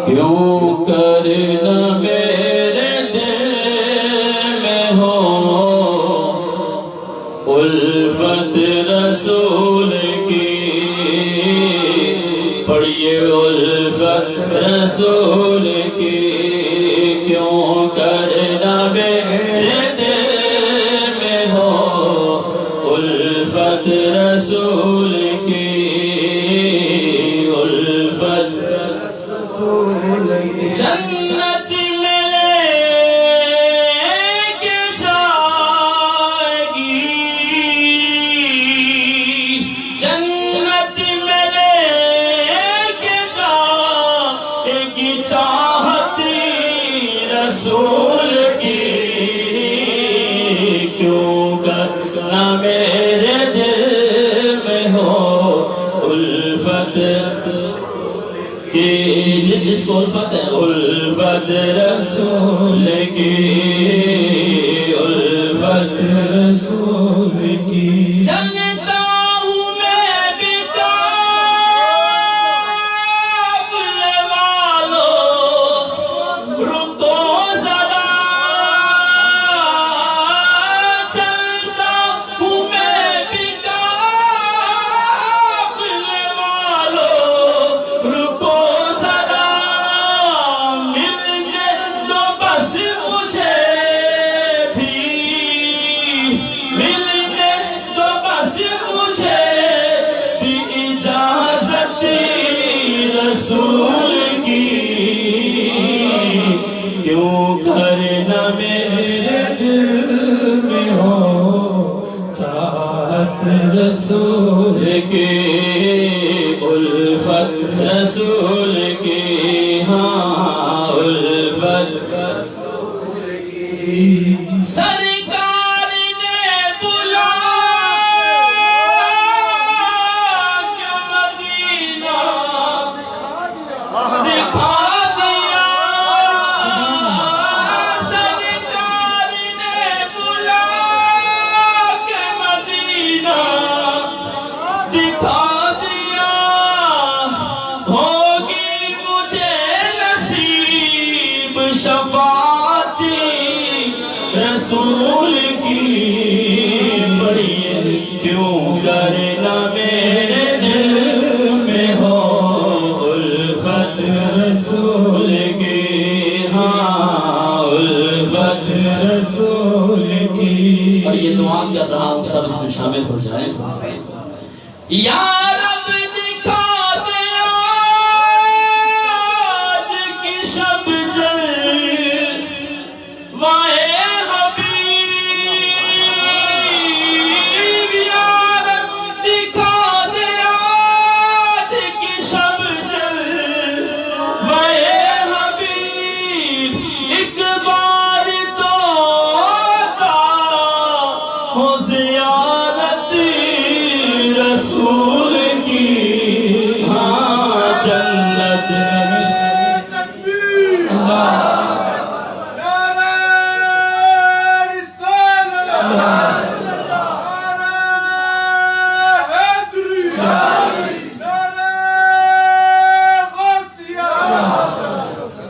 کیوں کرنا میرے دل میں ہو الفت رسول کی پڑھیے الفت رسول کی کیوں کرنا میرے دل میں ہو الفت رسول کی الفت رسول کی جنت میں لے کے جائے گی جنت میں لے کے جائے گی چاہتی رسول کی کیوں کرنا میرے دل میں ہو الفت کی جس کو الفت ہے الفت رسول کی الفت رسول کی چلتا ہوں میں بھی قافلے والوں رکو ذرا چلتا ہوں میں بھی قافلے والوں رکو ذرا ملنے دو بس مجھے بھی ملنے دو بس مجھے بھی اجازت رسول کی کیوں کرنا میرے دل میں ہو چاہت رسول کی الفت رسول کی ہاں الفت رسول کی سرکار نے بلایا کہ مدینہ دکھا دیا سرکار نے بلایا کہ مدینہ دکھا دیا ہوگی مجھے نصیب شفاعتی رسول کی پڑھیے کیوں کرنا میرے دل میں ہو الفت رسول کی ہاں الفت رسول کی اور یہ دعا کر رہا ہوں سب اس میں شامل ہو جائیں یا رب دکھا دے آج کی شب جلوائے حبیب یا رب دکھا دے آج کی شب جلوائے حبیب ایک بار تو عطا ہو زیارت رسول کی ہاں جنت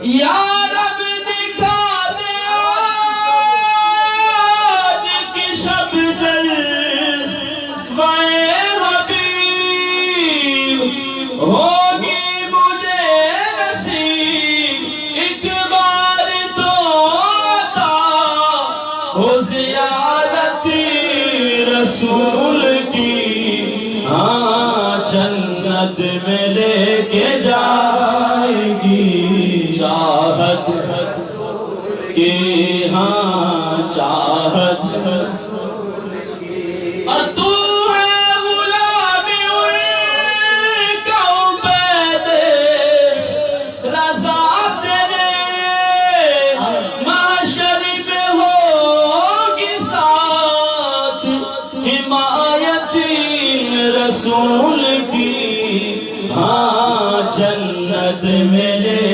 یا رب دکھا دے آج کی شب جلوائے حبیب ہوگی مجھے نصیب ایک بار تو عطا ہو زیارت رسول کی ہاں جنت میں لے کے جائے گی چاہت کی ہاں چاہت اور تو ہے غلام ان کا عبید رضا تیرے محشر میں ہوگی ساتھ حمایت رسول کی ہاں جنت میں لے